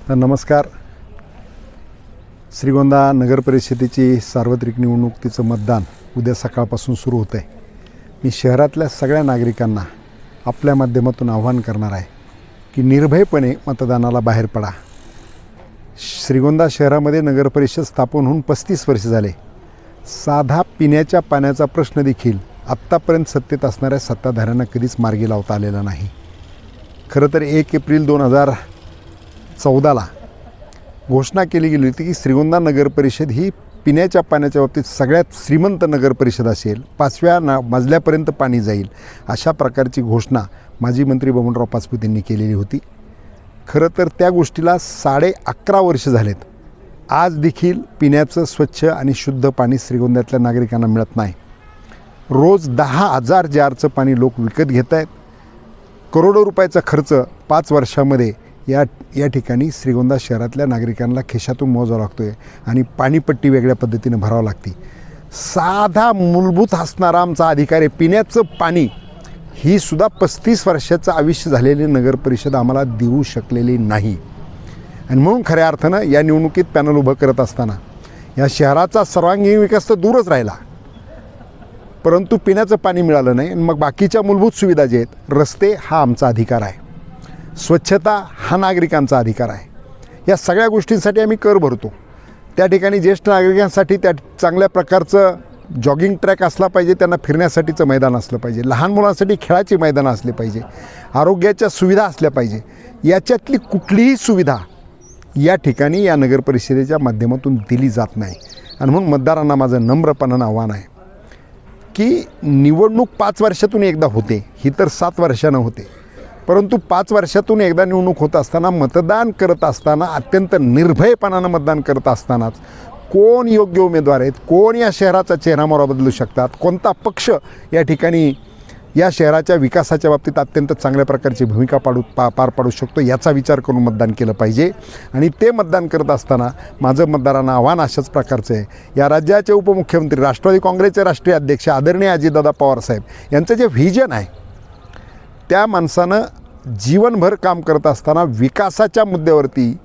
नमस्कार. श्रीगोंदा नगर परिषदेची सार्वत्रिक निवडणुकीचं मतदान उद्या सकाळपासून सुरू होतं आहे. मी शहरातल्या सगळ्या नागरिकांना आपल्या माध्यमातून आवाहन करणार आहे की निर्भयपणे मतदानाला बाहेर पडा. श्रीगोंदा शहरामध्ये नगर परिषद स्थापन होऊन 35 वर्ष झाले. साधा पिण्याच्या पाण्याचा प्रश्न देखील आत्तापर्यंत सत्तेत असणाऱ्या सत्ताधाऱ्यांना कधीच मार्गी लावता आलेला नाही. खरं तर 1 एप्रिल 2014ला घोषणा केली गेली होती की श्रीगोंदा नगर परिषद ही पिण्याच्या पाण्याच्या बाबतीत सगळ्यात श्रीमंत नगर परिषद असेल, 5व्या मजल्यापर्यंत पाणी जाईल, अशा प्रकारची घोषणा माजी मंत्री बबनराव पाचपुते यांनी केलेली होती. खरं तर त्या गोष्टीला 11.5 वर्ष झालेत. आज देखील पिण्याचं स्वच्छ आणि शुद्ध पाणी श्रीगोंद्यातल्या नागरिकांना मिळत नाही. रोज 10,000 जारचं पाणी लोक विकत घेत आहेत. करोडो रुपयाचा खर्च 5 वर्षामध्ये या ठिकाणी श्रीगोंदा शहरातल्या नागरिकांना खिशातून मोजावा लागतो आहे आणि पाणीपट्टी वेगळ्या पद्धतीने भरावं लागते. साधा मूलभूत असणारा आमचा अधिकार आहे पिण्याचं पाणी, ही सुद्धा 35 वर्षाचं आयुष्य झालेली नगर परिषद आम्हाला देऊ शकलेली नाही. आणि म्हणून खऱ्या अर्थानं या निवडणुकीत पॅनल उभं करत असताना या शहराचा सर्वांगीण विकास तर दूरच राहिला, परंतु पिण्याचं पाणी मिळालं नाही. आणि मग बाकीच्या मूलभूत सुविधा जे आहेत, रस्ते हा आमचा अधिकार आहे, स्वच्छता हा नागरिकांचा अधिकार आहे. या सगळ्या गोष्टींसाठी आम्ही कर भरतो. त्या ठिकाणी ज्येष्ठ नागरिकांसाठी त्या चांगल्या प्रकारचं जॉगिंग ट्रॅक असला पाहिजे, त्यांना फिरण्यासाठीचं मैदान असलं पाहिजे, लहान मुलांसाठी खेळाची मैदानं असली पाहिजे, आरोग्याच्या सुविधा असल्या पाहिजे. याच्यातली कुठलीही सुविधा या ठिकाणी या नगर परिषदेच्या माध्यमातून दिली जात नाही. आणि म्हणून मतदारांना माझं नम्रपणानं आव्हान आहे की निवडणूक 5 वर्षातून एकदा होते, ही तर 7 वर्षानं होते, परंतु 5 वर्षातून एकदा निवडणूक होत असताना, मतदान करत असताना, अत्यंत निर्भयपणानं मतदान करत असतानाच कोण योग्य उमेदवार आहेत, कोण या शहराचा चेहरामोहरा बदलू शकतात, कोणता पक्ष या ठिकाणी या शहराच्या विकासाच्या बाबतीत अत्यंत चांगल्या प्रकारची भूमिका पार पाडू शकतो, याचा विचार करून मतदान केलं पाहिजे. आणि ते मतदान करत असताना माझं मतदारांना आव्हान अशाच प्रकारचं आहे. या राज्याचे उपमुख्यमंत्री, राष्ट्रवादी काँग्रेसचे राष्ट्रीय अध्यक्ष आदरणीय अजितदादा पवारसाहेब यांचं जे व्हिजन आहे, त्या माणसानं जीवनभर काम करत असताना विकासाच्या मुद्द्यावरती,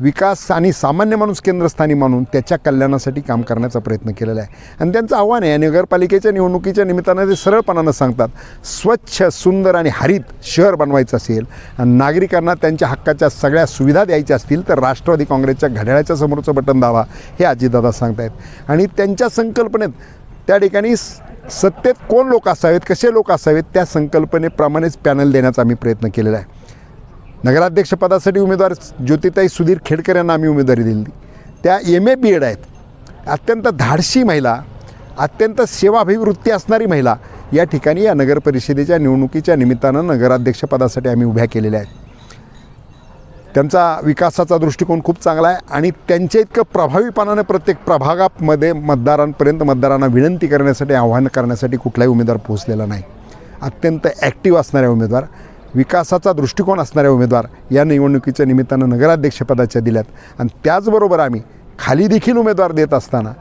विकास आणि सामान्य माणूस केंद्रस्थानी मानून त्याच्या कल्याणासाठी काम करण्याचा प्रयत्न केलेला आहे. आणि त्यांचं आव्हान आहे, नगरपालिकेच्या निवडणुकीच्या निमित्तानं ते सरळपणानं सांगतात, स्वच्छ, सुंदर आणि हरित शहर बनवायचं असेल आणि नागरिकांना त्यांच्या हक्काच्या सगळ्या सुविधा द्यायच्या असतील तर राष्ट्रवादी काँग्रेसच्या घड्याळाच्या समोरचं बटन दाबा, हे अजितदादा सांगतायत. आणि त्यांच्या संकल्पनेत त्या ठिकाणी सत्तेत कोण लोक असावेत, कसे लोक असावेत, त्या संकल्पनेप्रमाणेच पॅनल देण्याचा आम्ही प्रयत्न केलेला आहे. नगराध्यक्षपदासाठी उमेदवार ज्योतिताई सुधीर खेडकर यांना आम्ही उमेदवारी दिली. त्या MA BEd आहेत, अत्यंत धाडशी महिला, अत्यंत सेवाभिवृत्ती असणारी महिला या ठिकाणी या नगर परिषदेच्या निवडणुकीच्या निमित्तानं नगराध्यक्षपदासाठी आम्ही उभ्या केलेल्या आहेत. त्यांचा विकासाचा दृष्टिकोन खूप चांगला आहे आणि त्यांच्या इतकं प्रभावीपणानं प्रत्येक प्रभागामध्ये मतदारांना विनंती करण्यासाठी, आव्हान करण्यासाठी कुठलाही उमेदवार पोहोचलेला नाही. अत्यंत ॲक्टिव्ह असणाऱ्या उमेदवार, विकासाचा दृष्टिकोन असणाऱ्या उमेदवार या निवडणुकीच्या निमित्तानं नगराध्यक्षपदाच्या दिल्यात. आणि त्याचबरोबर आम्ही खाली देखील उमेदवार देत असताना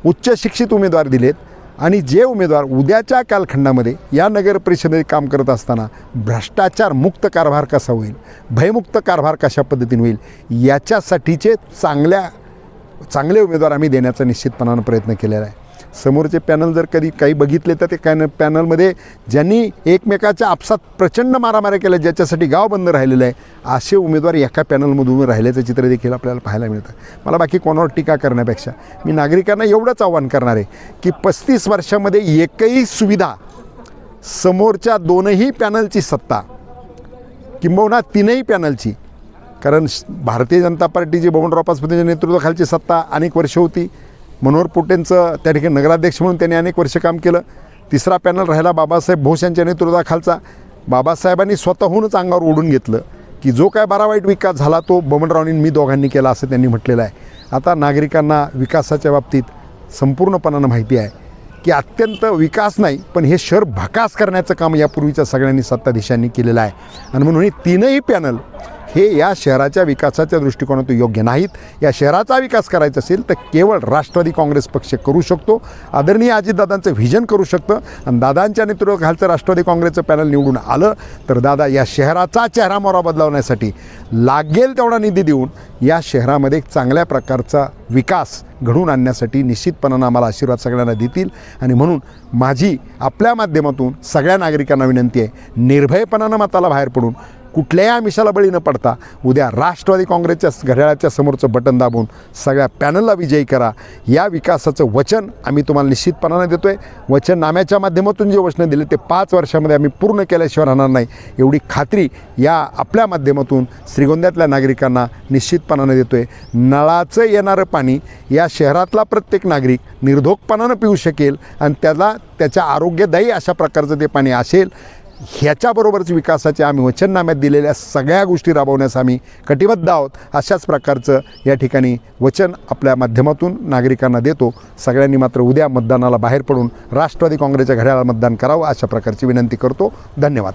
उच्च शिक्षित उमेदवार दिलेत. आणि जे उमेदवार उद्याच्या कालखंडामध्ये या नगर परिषदेत काम करत असताना भ्रष्टाचार मुक्त कारभार कसा होईल, भयमुक्त कारभार कशा पद्धतीने होईल, याच्यासाठीचे चांगले उमेदवार आम्ही देण्याचा निश्चितपणानं प्रयत्न केलेला आहे. समोरचे पॅनल जर कधी काही बघितले तर ते पॅनलमध्ये ज्यांनी एकमेकाच्या आपसात प्रचंड मारामाऱ्या केल्या, ज्याच्यासाठी गाव बंद राहिलेलं आहे, असे उमेदवार एका पॅनलमधून राहिल्याचं चित्र देखील आपल्याला पाहायला मिळतं. मला बाकी कोणावर टीका करण्यापेक्षा मी नागरिकांना एवढंच आव्हान करणार आहे की 35 वर्षामध्ये एकही सुविधा समोरच्या 2ही पॅनलची सत्ता, किंबहुना 3ही पॅनलची, कारण भारतीय जनता पार्टीची बबनराव पाचपुतेंच्या नेतृत्वाखालची सत्ता अनेक वर्ष होती. मनोहर पोटेंचं त्या ठिकाणी नगराध्यक्ष म्हणून त्यांनी अनेक वर्ष काम केलं. 3रा पॅनल राहिला बाबासाहेब भोस यांच्या नेतृत्वाखालचा. बाबासाहेबांनी स्वतःहूनच अंगावर ओढून घेतलं की जो काय बरा वाईट विकास झाला तो बबनरावांनी मी दोघांनी केला, असं त्यांनी म्हटलेलं आहे. आता नागरिकांना विकासाच्या बाबतीत संपूर्णपणानं माहिती आहे की अत्यंत विकास नाही, पण हे शहर भकास करण्याचं काम यापूर्वीच्या सगळ्यांनी सत्ताधीशांनी केलेलं आहे. आणि म्हणून ही 3ही पॅनल हे या शहराच्या विकासाच्या दृष्टिकोनातून योग्य नाहीत। या शहराचा विकास करायचा असेल तर केवळ राष्ट्रवादी काँग्रेस पक्ष करू शकतो। आदरणीय अजितदादांचं व्हिजन करू शकतं आणि दादांच्या नेतृत्वाखालचं राष्ट्रवादी काँग्रेसचं पॅनल निवडून आलं तर दादा या शहराचा चेहरामोहरा बदलवण्यासाठी लागेल तेवढा निधी देऊन या शहरामध्ये एक चांगल्या प्रकारचा विकास घडवून आणण्यासाठी निश्चितपणानं आम्हाला आशीर्वाद सगळ्यांना देतील। आणि म्हणून माझी आपल्या माध्यमातून सगळ्या नागरिकांना विनंती आहे, निर्भयपणानं मताला बाहेर पडून कुठल्याही आमिषाला बळी न पडता उद्या राष्ट्रवादी काँग्रेसच्या घड्याळाच्या समोरचं बटन दाबून सगळ्या पॅनलला विजयी करा। या विकासाचं वचन आम्ही तुम्हाला निश्चितपणानं देतो आहे। वचननाम्याच्या माध्यमातून जे वचनं दिले ते 5 वर्षामध्ये आम्ही पूर्ण केल्याशिवाय राहणार नाही, एवढी खात्री या आपल्या माध्यमातून श्रीगोंद्यातल्या नागरिकांना निश्चितपणानं देतो आहे। नळाचं येणारं पाणी या शहरातला प्रत्येक नागरिक निर्धोकपणानं पिऊ शकेल आणि त्याच्या आरोग्यदायी अशा प्रकारचं ते पाणी असेल। ह्याच्याबरोबरच विकासाचे आम्ही वचननाम्यात दिलेल्या सगळ्या गोष्टी राबवण्यास आम्ही कटिबद्ध आहोत। अशाच प्रकारचं या ठिकाणी वचन आपल्या माध्यमातून नागरिकांना देतो। सगळ्यांनी मात्र उद्या मतदानाला बाहेर पडून राष्ट्रवादी काँग्रेसच्या घड्याळाला मतदान करावं अशा प्रकारची विनंती करतो। धन्यवाद।